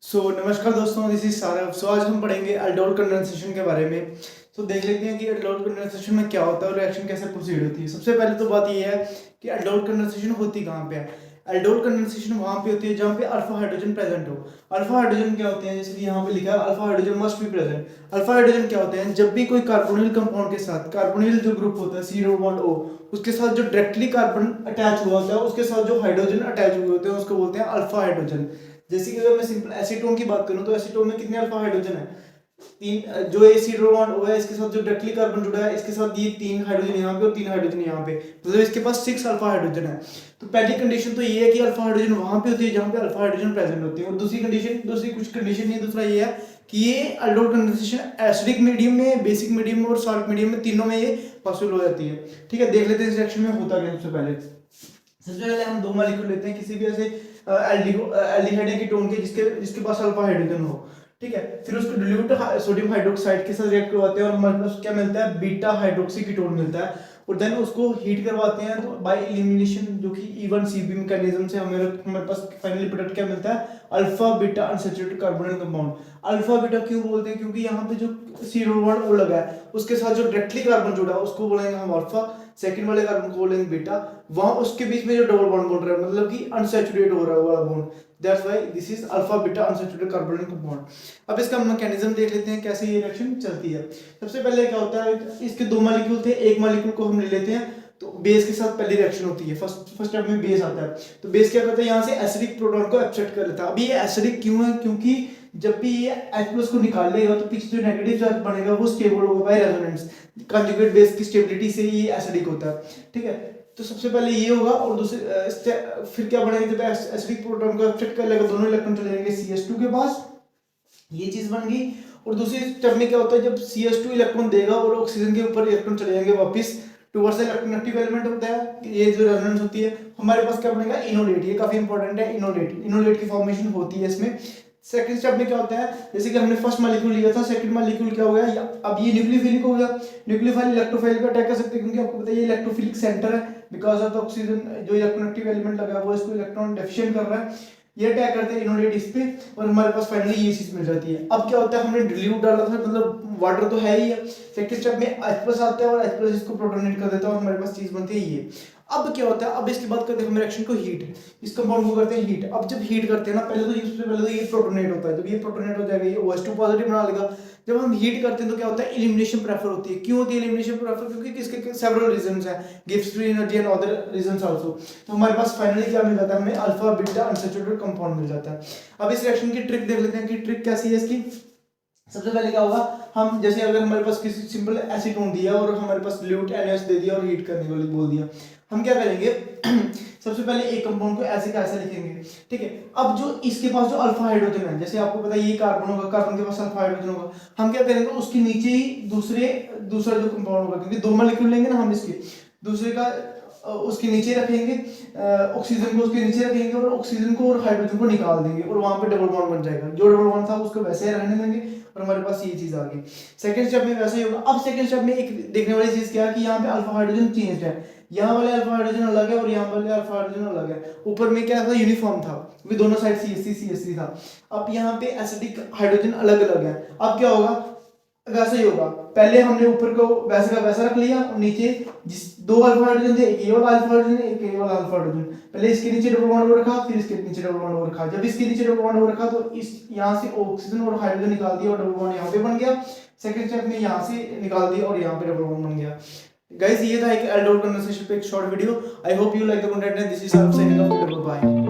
नमस्कार दोस्तों, this is सारव। आज हम पढ़ेंगे अल्डोल कंडेंसेशन के बारे में। देख लेते हैं कि अल्डोल कंडेंसेशन में क्या होता है और रिएक्शन कैसे प्रोसीड होती है। सबसे पहले तो बात यह है कि अल्डोल कंडेंसेशन होती कहाँ पे है। अल्डोल कंडेंसेशन वहाँ पे होती है जहाँ पे अल्फा हाइड्रोजन प्रेजेंट हो। अल्फा हाइड्रोजन क्या होते हैं, जैसे कि यहाँ पे लिखा है alpha hydrogen must be present. Alpha hydrogen क्या होते हैं, जब भी कोई कार्बोनिल कंपाउंड के साथ, कार्बोनिल जो ग्रुप होता है CO उसके साथ जो डायरेक्टली कार्बन अटैच हुआ होता है, उसके साथ जो हाइड्रोजन अटैच हुए होते हैं उसको बोलते हैं अल्फा हाइड्रोजन। जैसे कि अगर मैं सिंपल एसीटोन की बात करूं तो एसीटोन में कितने अल्फा हाइड्रोजन है, तीन। जो एसिडो बॉन्ड हुआ है इसके साथ जो डायरेक्टली कार्बन जुड़ा है इसके साथ ये 3 हाइड्रोजन यहाँ पे और 3 हाइड्रोजन यहाँ पे, मतलब इसके पास 6 अल्फा हाइड्रोजन है। तो पहली कंडीशन तो ये है कि अल्फा हाइड्रोजन वहां पे होती है जहां पे अल्फा हाइड्रोजन प्रेजेंट होती है। और दूसरी कुछ कंडीशन ये दूसरा ये है कि ये अल्डोल कंडेंसेशन एसिडिक मीडियम में, बेसिक मीडियम में और सॉल्ट मीडियम में, तीनों में ये पॉसिबल हो जाती है। ठीक है, देख लेते हैं इस रिएक्शन में होता क्या। सबसे पहले हम दो मॉलिक्यूल लेते हैं किसी भी ऐसे एल्डिहाइड या कीटोन के जिसके पास अल्फा हाइड्रोजन हो। ठीक है, फिर उसको डिल्यूट सोडियम हाइड्रोक्साइड के साथ रिएक्ट करवाते हैं और हमारे पास क्या मिलता है, बीटा हाइड्रोक्सी कीटोन मिलता है। और देन उसको हीट करवाते हैं तो बाय एलिमिनेशन, जो कि E1CB मैकेनिज्म से हमारे पास फाइनली प्रोडक्ट क्या मिलता है, alpha beta unsaturated carbonyl compound. Alpha beta क्यों बोलते हैं, क्योंकि यहाँ पे जो C1 वो लगा है उसके साथ जो डायरेक्टली कार्बन जुड़ा है उसको बोलेंगे हम अल्फा, सेकंड वाले कार्बन को बोलेंगे बीटा। वहां उसके बीच में जो डबल बॉन्ड बन रहा है मतलब कि अनसैचुरेट हो रहा है वाला bond, that's why this is alpha beta unsaturated carbonyl compound. अब इसका मैकेनिज्म देख लेते हैं कैसे ये रिएक्शन चलती है। सबसे पहले क्या होता है, इसके दो मॉलिक्यूल थे, एक मॉलिक्यूल को हम ले लेते हैं तो बेस के साथ पहली रिएक्शन होती है। फर्स्ट स्टेप में बेस आता है तो बेस क्या करता है, यहाँ से एसिडिक प्रोटॉन को एक्सेप्ट कर लेता है। अभी ये एसिडिक क्यों है, क्योंकि जब भी ये H+ को निकाल लेगा तो पीछे जो नेगेटिव चार्ज बनेगा वो स्टेबल होगा बाय रेजोनेंस। कंजुगेट बेस की स्टेबिलिटी से ये एसिडिक होता है। ठीक है, तो सबसे पहले ये होगा और दूसरे फिर क्या बनेगा, जब एसिडिक प्रोटॉन को एक्सेप्ट कर लेगा दोनों इलेक्ट्रॉन चले जाएंगे CH2 के पास, ये चीज बन गई। और दूसरी स्टेप में क्या होता है, जब CH2 इलेक्ट्रॉन देगा और ऑक्सीजन के ऊपर इलेक्ट्रॉन चले जाएंगे वापस टुवर्ड्स इलेक्ट्रोनेगेटिव एलिमेंट होता है, ये जो रेजोनेंस होती है, हमारे पास क्या बनेगा, इनोलेट। ये काफी इंपॉर्टेंट है, इनोलेट की फॉर्मेशन होती है इसमें। सेकंड स्टेप में क्या होता है, जैसे कि हमने फर्स्ट मॉलिक्यूल लिया था, सेकंड मॉलिक्यूल क्या हो गया, अब ये न्यूक्लियोफिलिक हो गया। न्यूक्लियोफाइल इलेक्ट्रोफाइल को अटैक कर सकते हैं क्योंकि आपको पता है ये इलेक्ट्रोफिलिक सेंटर है, बिकॉज ऑफ द ऑक्सीजन जो इलेक्ट्रोनेगेटिव एलिमेंट लगा है वो इसको इलेक्ट्रॉन डेफिशिएंट कर रहा है। ये अटैक करते हैं इनोलेट इस पे और हमारे पास फाइनली ये चीज मिल जाती है। अब क्या होता है, हमने डिल्यूट डाला था, मतलब वाटर तो है ही है। सेकंड स्टेप में H+ आता है और H+ इसको प्रोटोनेट कर देता है और हमारे पास चीज बनती है ये। अब क्या होता है, अब इसके बाद करते हैं हम रिएक्शन को हीट, इस कंपाउंड को करते हैं हीट। अब जब हीट करते हैं ना, पहले तो सबसे पहले तो ये प्रोटोनेट होता है। जब ये प्रोटोनेट हो जाएगा ये OH2 पॉजिटिव बना लेगा। जब हम हीट करते हैं तो क्या होता है, एलिमिनेशन प्रेफर होती है। क्यों होती है एलिमिनेशन प्रेफर, क्योंकि इसके सेवरल रीजंस हैं, gives free energy and other reasons also. तो हमारे पास फाइनली क्या मिल जाता है, हमें अल्फा बीटा अनसैचुरेटेड कंपाउंड मिल जाता है। अब इस रिएक्शन की ट्रिक देख लेते हैं कि ट्रिक कैसी है इसकी। सबसे पहले क्या होगा, हम जैसे अगर हमारे पास किसी सिंपल एसीटोन दिया और हमारे पास dilute NaOH दे दिया और हीट करने के लिए बोल दिया, हम क्या करेंगे सबसे पहले एक कंपाउंड को ऐसे का ऐसे लिखेंगे। ठीक है, अब जो इसके पास जो अल्फा हाइड्रोजन है, जैसे आपको पता है ये कार्बन होगा, कार्बन के पास अल्फा हाइड्रोजन होगा, हम क्या करेंगे उसके नीचे ही दूसरा जो कंपाउंड होगा, क्योंकि दो मॉलिक्यूल लेंगे ना हम इसके, दूसरे का उसके नीचे रखेंगे, ऑक्सीजन को उसके नीचे रखेंगे और ऑक्सीजन को और हाइड्रोजन को निकाल देंगे और वहां पे डबल बॉन्ड बन जाएगा। जो डबल बॉन्ड था उसको वैसे ही रहने देंगे और हमारे पास ये चीज आ गई। सेकंड स्टेप में वैसे ही होगा। अब सेकंड स्टेप में एक देखने वाली चीज क्या है कि यहाँ पे अल्फा हाइड्रोजन चेंज्ड है, यहाँ वाले अल्फा हाइड्रोजन अलग है और यहाँ वाले अल्फा हाइड्रोजन अलग है। ऊपर में क्या था, यूनिफॉर्म था क्योंकि दोनों साइड CH3 था। अब यहाँ पे एसिडिक हाइड्रोजन अलग अलग है। अब क्या होगा, वैसे ही होगा, पहले हमने ऊपर को वैसे का वैसा रख लिया और नीचे जिस दो अल्फा हाइड्रोजन थे, एक ये वाला अल्फा हाइड्रोजन एक ये वाला अल्फा हाइड्रोजन, पहले इसके नीचे डबल बॉन्ड रखा फिर इसके नीचे डबल बॉन्ड रखा। जब इसके नीचे डबल बॉन्ड रखा तो इस यहाँ से ऑक्सीजन और हाइड्रोजन निकाल दिया और डबल बॉन्ड यहाँ पे बन गया। सेकंड स्टेप में यहाँ से निकाल दिया और यहाँ पे डबल बॉन्ड बन गया। गाइस, ये था एक अल्डोल कंडेंसेशन पे एक short video. I hope you like the content and this is signing off. Bye.